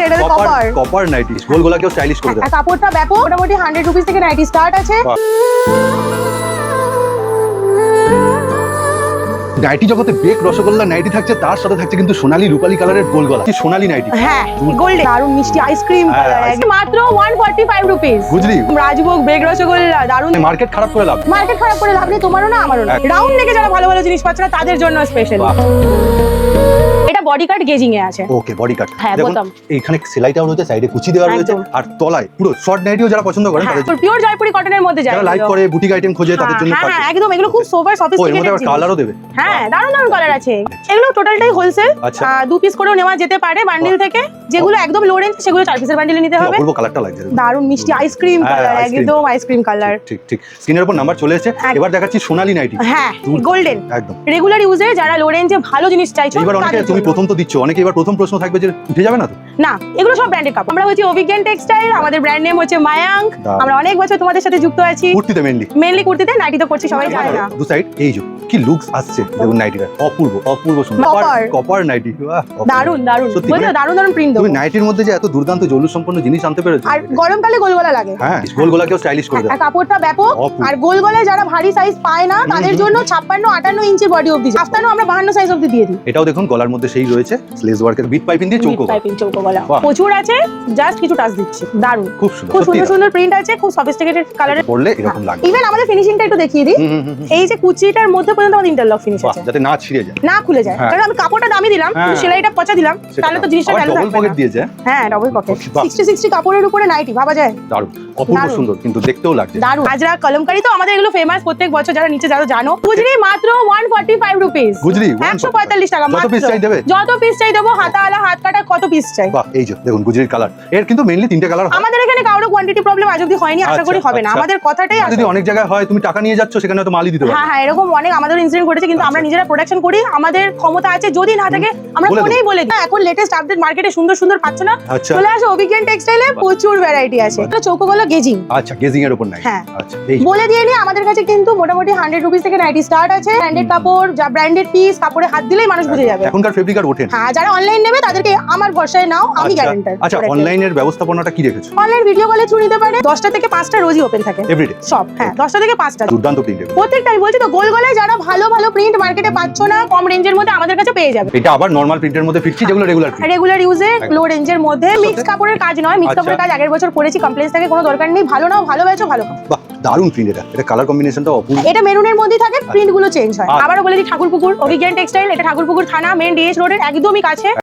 এটা copper copper nightie গোল গোলাকেও stylish করে দেয়। কাপড়টা ব্যাপক, মোটামুটি 100 রুপিস থেকে নাইটি স্টার্ট আছে। নাইটি জগতে বেক রসগোল্লা নাইটি থাকছে, তার সাথে থাকছে কিন্তু সোনালী রূপালী কালারের গোল গলা, কি সোনালী নাইটি। হ্যাঁ গোল্ডেন, দারুন মিষ্টি আইসক্রিম মাত্র 145 রুপিস। বুঝলি রাজভোগ বেক রসগোল্লা দারুন। মার্কেট খারাপ করে লাভ, মার্কেট খারাপ করে লাভ নেই, তোমারও না আমারও না। রাউন্ড থেকে যারা ভালো ভালো জিনিস পাচ্ছে না তাদের জন্য স্পেশাল। এটা বডি কাট গেজিং এ আছে। ওকে বডি কাট। হ্যাঁ বোতাম, এইখানে সেলাইটাও রয়েছে, সাইডে কুচি দেওয়া রয়েছে, আর তলায় পুরো শর্ট নাইটিও যারা পছন্দ করেন তাদের জন্য, পিওর জয়পুরি কটনের মধ্যে যায়, যারা লাইক করে বুটিক আইটেম খোঁজে তাদের জন্য। হ্যাঁ একদম, এগুলো খুব সোবার সফিস্টিকেটেড। ওর কালারও দেবে। হ্যাঁ দারুন দারুন কালার আছে। এগুলো টোটালটাই হোলসেল, আচ্ছা 2 পিস করেও নেওয়া যেতে পারে বান্ডিল থেকে। যেগুলো একদম লো রেঞ্জ সেগুলো 4 পিসের বান্ডিলে নিতে হবে। পুরো কালারটা লাগছে দারুন মিষ্টি আইসক্রিম কালার, একদম আইসক্রিম কালার। ঠিক ঠিক স্ক্রিনের উপর নাম্বার চলে এসেছে। এবার দেখাচ্ছি সোনালী নাইটি। হ্যাঁ গোল্ডেন, একদম রেগুলার ইউজে যারা লো রেঞ্জে ভালো জিনিস চাইছো। এবার অনেকে তুমি প্রথম তো দিচ্ছ, অনেকে এবার প্রথম প্রশ্ন থাকবে যে উঠে যাবে না তো? না, এগুলো সব ব্র্যান্ডেড কাপড়। আমরা হচ্ছে অভিজ্ঞান টেক্সটাইল, আমাদের ব্র্যান্ড নেম হচ্ছে মায়াঙ্ক। আমরা অনেক বছর তোমাদের সাথে যুক্ত আছি। কুর্তিতে মেইনলি কুর্তিতে, নাইটি তো করছি সবাই জানে না। দু সাইড এই যে কি লুকস আসছে দেখুন নাইটিটা, অপূর্ব অপূর্ব সুন্দর। কপার নাইটি, দারুন দারুন, বলছো দারুন দারুন প্রিন্ট দেবো। তুমি নাইটির মধ্যে যে এত দুর্দান্ত জৌলুস সম্পন্ন জিনিস আনতে পেরেছো। আর গরমকালে গোলগলা লাগে। হ্যাঁ গোল গলাকেও স্টাইলিশ করে দেয়। কাপড়টা ব্যাপক, আর গোল গলায় যারা ভারী সাইজ পায় না তাদের জন্য 56-58 ইঞ্চি বডি অবধি, আফতানো আমরা 52 সাইজ অবধি দিয়ে দিই। এটাও দেখুন গলার মধ্যে সেই রয়েছে স্লেজ ওয়ার্কের বিট পাইপিং দিয়ে চৌকো গলা প্রচুর আছে, জাস্ট কিছু টাচ দিচ্ছি। দারুন, খুব সুন্দর সুন্দর প্রিন্ট আছে, খুব সফিস্টিকেটেড কালারে পরলে এরকম লাগে। ইভেন আমাদের ফিনিশিংটা একটু দেখিয়ে দিই। এই যে কুচিটার মধ্যে পর্যন্ত আমাদের ইন্টারলক ফিনিশ আছে, যাতে না ছিঁড়ে যায়, না খুলে যায়। কারণ আমি কাপড়টা দামি দিলাম, সেলাইটা পচা দিলাম, তাহলে তো জিনিসটা ভ্যালু থাকবে না। ডবল পকেট দিয়েছে। হ্যাঁ ডবল পকেট, 60 কাপড়ের উপরে নাইটি, ভাবা যায়? দারুন, অপূর্ব সুন্দর, কিন্তু দেখতেও লাগছে দারুন। আজরা কলমকারি তো আমাদের এগুলো ফেমাস, প্রত্যেক বছর যারা নিচে যারা জানো। গুজরি মাত্র 145 রুপিস। গুজরি 145 টাকা মাত্র। যত পিস চাই দেবে, যত পিস চাই দেবো। হাতাওয়ালা হাত কাটা কত পিস চাই। বাহ, এই যে দেখুন গুজরির কালার। এর কিন্তু মেইনলি 3টে কালার হয়। আমাদের এখানে কারো কোয়ান্টিটি প্রবলেম আজ অবধি হয়নি, আশা করি হবে না। আমাদের কথাটাই আছে। যদি অনেক জায়গায় হয় তুমি টাকা নিয়ে যাচ্ছ, সেখানে হয়তো মালই দিতে পারবে। হ্যাঁ হ্যাঁ, এরকম অনেক আমাদের ইনসিডেন্ট ঘটেছে, কিন্তু আমরা নিজেরা প্রোডাকশন করি, আমাদের ক্ষমতা আছে। যদি না থাকে আমরা ফোনেই বলে দিই। এখন লেটেস্ট আপডেট মার্কেটে সুন্দর সুন্দর পাচ্ছ না, চলে আসো অভিজ্ঞান টেক্সটাইলে, প্রচুর ভ্যারাইটি আছে। এটা চৌকোগুলো গেজিং। আচ্ছা গেজিং এর উপর নাই। হ্যাঁ আচ্ছা এই বলে দিয়ে নি, আমাদের কাছে কিন্তু মোটামুটি 100 রুপিস থেকে নাইটি স্টার্ট আছে। ব্র্যান্ডেড কাপড়, যা ব্র্যান্ডেড পিস, কাপড়ে হাত দিলেই মানুষ বুঝে যাবে। এখনকার ফেব্রিক আর ওঠেন। হ্যাঁ যারা অনলাইন নেবে তাদেরকে আমার ভরসায় নাও, আমি গ্যারান্টার। আচ্ছা অনলাইনের ব্যবস্থাপনাটা কি রেখেছো? অনলাইন ভিডিও কলে থ্রু নিতে পারে। 10টা থেকে 5টা রোজই ওপেন থাকে এভরিডে সব। হ্যাঁ 10টা থেকে 5টা, দুর্দান্ত প্রিন্ট। প্রত্যেকটা আমি বলছি তো, গোল গলায় যারা ভালো ভালো প্রিন্ট মার্কেটে পাচ্ছ না, কম রেঞ্জের মধ্যে আমাদের কাছে পেয়ে যাবে। এটা আবার নরমাল প্রিন্টের মধ্যে ফিরছি, যেগুলো রেগুলার প্রিন্ট, রেগুলার ইউজে লো রেঞ্জের মধ্যে। মিক্স কাপড়ের কাজ নয়, মিক্স কাপড়ের কাজ আগের বছর করেছি, কমপ্লেক্স থাকে কোনো দরকার নেই। ভালো নাও, ভালো বেচো, ভালো। বাহ দারুন প্রিন্ট। এটা কালার কম্বিনেশনটা অপূর্ব। এটা মেরুনের মধ্যে থাকে, প্রিন্ট গুলো চেঞ্জ হয়। আবারও বলে দিই, ঠাকুরপুকুর অভিজ্ঞান টেক্সটাইল, এটা ঠাকুরপুকুর থানা, মেন ডিএস রোডের একদমই কাছে।